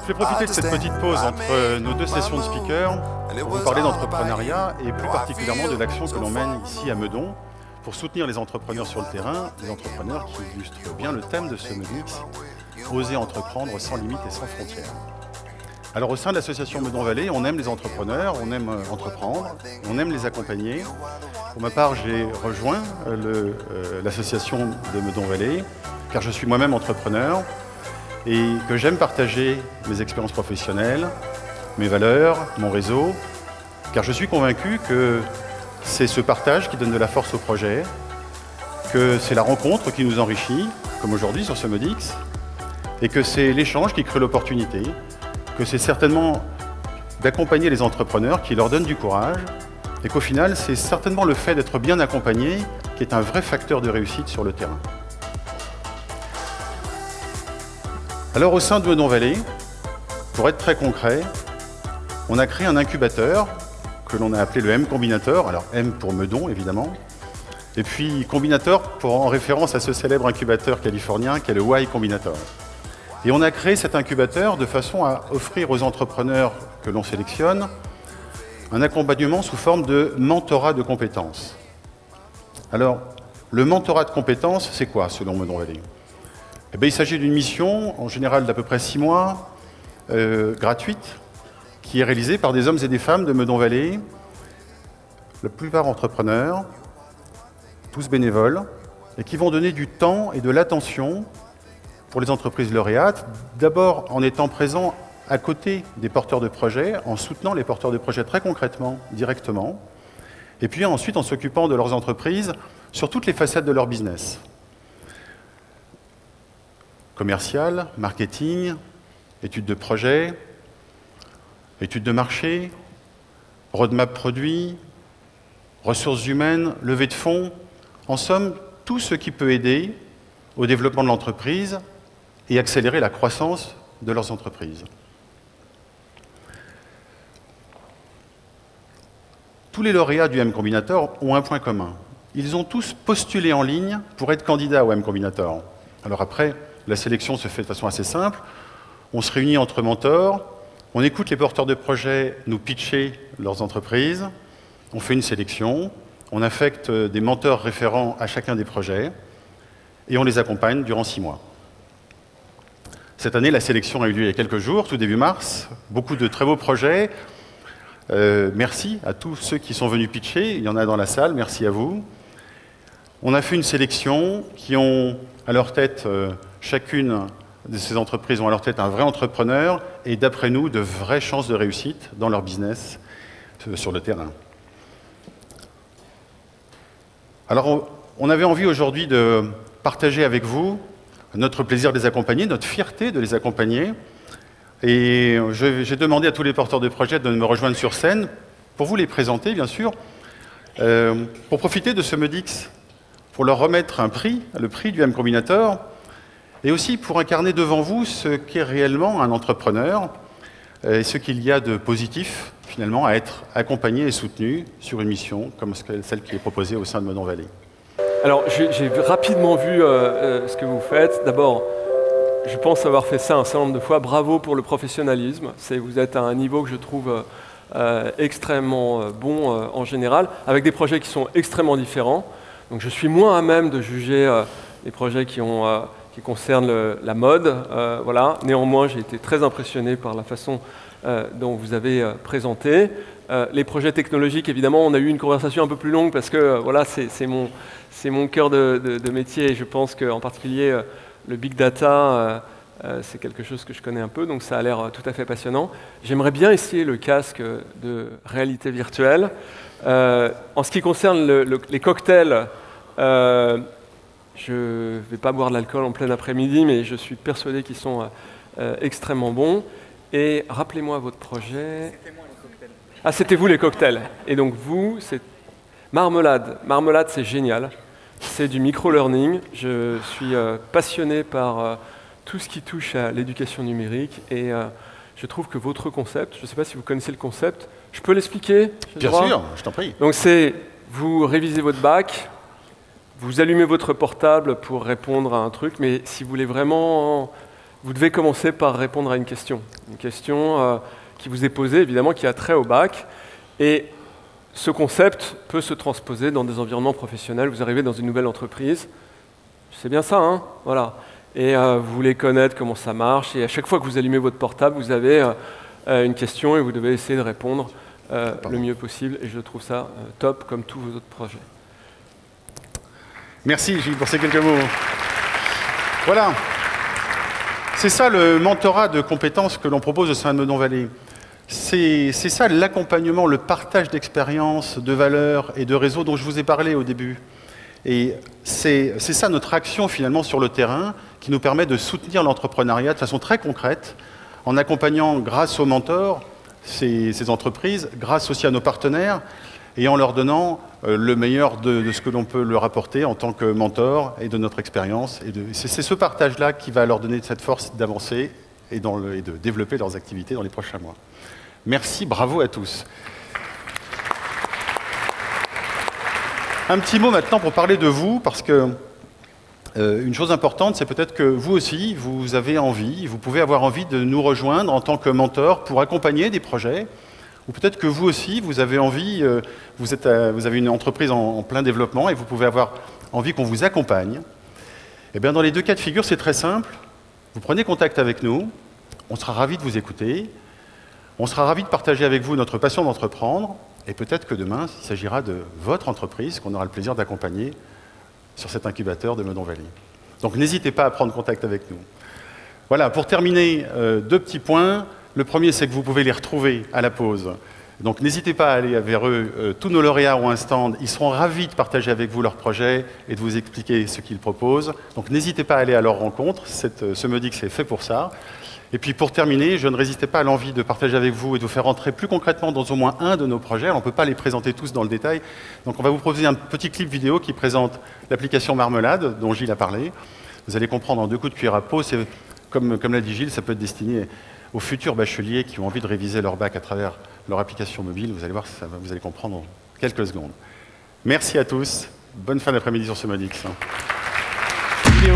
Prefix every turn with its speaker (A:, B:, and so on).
A: vais profiter de cette petite pause entre nos deux sessions de speakers pour vous parler d'entrepreneuriat et plus particulièrement de l'action que l'on mène ici à Meudon pour soutenir les entrepreneurs sur le terrain, les entrepreneurs qui illustrent bien le thème de ce Meudix, oser entreprendre sans limite et sans frontières. Alors au sein de l'association Meudon Vallée, on aime les entrepreneurs, on aime entreprendre, on aime les accompagner. Pour ma part, j'ai rejoint l'association de Meudon Vallée car je suis moi-même entrepreneur et que j'aime partager mes expériences professionnelles, mes valeurs, mon réseau, car je suis convaincu que c'est ce partage qui donne de la force au projet, que c'est la rencontre qui nous enrichit, comme aujourd'hui sur ce Meudix, et que c'est l'échange qui crée l'opportunité, que c'est certainement d'accompagner les entrepreneurs qui leur donne du courage, et qu'au final, c'est certainement le fait d'être bien accompagné qui est un vrai facteur de réussite sur le terrain. Alors au sein de Meudon Vallée, pour être très concret, on a créé un incubateur que l'on a appelé le M Combinator, alors M pour Meudon évidemment, et puis Combinator en référence à ce célèbre incubateur californien qui est le Y Combinator. Et on a créé cet incubateur de façon à offrir aux entrepreneurs que l'on sélectionne un accompagnement sous forme de mentorat de compétences. Alors, le mentorat de compétences, c'est quoi selon Meudon Vallée ? Eh bien, il s'agit d'une mission, en général d'à peu près 6 mois, gratuite, qui est réalisée par des hommes et des femmes de Meudon Vallée, la plupart entrepreneurs, tous bénévoles, et qui vont donner du temps et de l'attention pour les entreprises lauréates, d'abord en étant présents à côté des porteurs de projets, en soutenant les porteurs de projets très concrètement, directement, et puis ensuite en s'occupant de leurs entreprises sur toutes les facettes de leur business. Commercial, marketing, études de projet, études de marché, roadmap produit, ressources humaines, levée de fonds, en somme, tout ce qui peut aider au développement de l'entreprise et accélérer la croissance de leurs entreprises. Tous les lauréats du M Combinator ont un point commun. Ils ont tous postulé en ligne pour être candidats au M Combinator. Alors après, la sélection se fait de façon assez simple. On se réunit entre mentors, on écoute les porteurs de projets nous pitcher leurs entreprises, on fait une sélection, on affecte des mentors référents à chacun des projets et on les accompagne durant 6 mois. Cette année, la sélection a eu lieu il y a quelques jours, tout début mars. Beaucoup de très beaux projets. Merci à tous ceux qui sont venus pitcher. Il y en a dans la salle, merci à vous. On a fait une sélection qui ont à leur tête, chacune de ces entreprises ont à leur tête un vrai entrepreneur et d'après nous, de vraies chances de réussite dans leur business sur le terrain. Alors, on avait envie aujourd'hui de partager avec vous notre plaisir de les accompagner, notre fierté de les accompagner. Et j'ai demandé à tous les porteurs de projets de me rejoindre sur scène pour vous les présenter, bien sûr, pour profiter de ce Meudix, pour leur remettre un prix, le prix du M Combinator, et aussi pour incarner devant vous ce qu'est réellement un entrepreneur et ce qu'il y a de positif, finalement, à être accompagné et soutenu sur une mission comme celle qui est proposée au sein de Meudon Vallée.
B: Alors, j'ai rapidement vu ce que vous faites. D'abord, je pense avoir fait ça un certain nombre de fois. Bravo pour le professionnalisme. Vous êtes à un niveau que je trouve extrêmement bon en général, avec des projets qui sont extrêmement différents. Donc, je suis moins à même de juger les projets qui concernent la mode. Voilà. Néanmoins, j'ai été très impressionné par la façon dont vous avez présenté. Les projets technologiques, évidemment, on a eu une conversation un peu plus longue parce que voilà, c'est mon cœur de métier et je pense qu'en particulier le big data, c'est quelque chose que je connais un peu, donc ça a l'air tout à fait passionnant. J'aimerais bien essayer le casque de réalité virtuelle. En ce qui concerne les cocktails, je ne vais pas boire de l'alcool en plein après-midi, mais je suis persuadé qu'ils sont extrêmement bons. Et rappelez-moi votre projet. C'était moi les cocktails. Ah, c'était vous les cocktails. Et donc vous, c'est Marmelade. Marmelade, c'est génial. C'est du micro-learning. Je suis passionné par tout ce qui touche à l'éducation numérique et je trouve que votre concept, je ne sais pas si vous connaissez le concept, je peux l'expliquer?
A: Bien sûr, je t'en prie.
B: Donc c'est, vous révisez votre bac, vous allumez votre portable pour répondre à un truc, mais si vous voulez vraiment vous devez commencer par répondre à une question. Une question qui vous est posée, évidemment, qui a trait au bac. Et ce concept peut se transposer dans des environnements professionnels. Vous arrivez dans une nouvelle entreprise, c'est bien ça, hein? Voilà. Et vous voulez connaître comment ça marche. Et à chaque fois que vous allumez votre portable, vous avez une question et vous devez essayer de répondre le mieux possible. Et je trouve ça top, comme tous vos autres projets.
A: Merci Gilles pour ces quelques mots. Voilà. C'est ça le mentorat de compétences que l'on propose au sein de Meudon Vallée. C'est ça l'accompagnement, le partage d'expériences, de valeurs et de réseaux dont je vous ai parlé au début. Et c'est ça notre action finalement sur le terrain qui nous permet de soutenir l'entrepreneuriat de façon très concrète en accompagnant grâce aux mentors ces entreprises, grâce aussi à nos partenaires et en leur donnant le meilleur de ce que l'on peut leur apporter en tant que mentor et de notre expérience. C'est ce partage-là qui va leur donner cette force d'avancer et de développer leurs activités dans les prochains mois. Merci, bravo à tous. Un petit mot maintenant pour parler de vous, parce que une chose importante, c'est peut-être que vous aussi, vous avez envie, vous pouvez avoir envie de nous rejoindre en tant que mentor pour accompagner des projets. Ou peut-être que vous aussi, vous avez envie, vous avez une entreprise en plein développement et vous pouvez avoir envie qu'on vous accompagne. Eh bien, dans les deux cas de figure, c'est très simple. Vous prenez contact avec nous, on sera ravis de vous écouter, on sera ravis de partager avec vous notre passion d'entreprendre, et peut-être que demain, il s'agira de votre entreprise qu'on aura le plaisir d'accompagner sur cet incubateur de Meudon Vallée. Donc n'hésitez pas à prendre contact avec nous. Voilà, pour terminer, deux petits points. Le premier, c'est que vous pouvez les retrouver à la pause. Donc n'hésitez pas à aller vers eux. Tous nos lauréats ont un stand. Ils seront ravis de partager avec vous leurs projets et de vous expliquer ce qu'ils proposent. Donc n'hésitez pas à aller à leur rencontre. Ce Meudix c'est fait pour ça. Et puis pour terminer, je ne résistais pas à l'envie de partager avec vous et de vous faire entrer plus concrètement dans au moins un de nos projets. Alors, on ne peut pas les présenter tous dans le détail. Donc on va vous proposer un petit clip vidéo qui présente l'application Marmelade, dont Gilles a parlé. Vous allez comprendre en deux coups de cuillère à peau. Comme l'a dit Gilles, ça peut être destiné aux futurs bacheliers qui ont envie de réviser leur bac à travers leur application mobile. Vous allez voir, vous allez comprendre en quelques secondes. Merci à tous. Bonne fin d'après-midi sur ce Meudix. Vidéo.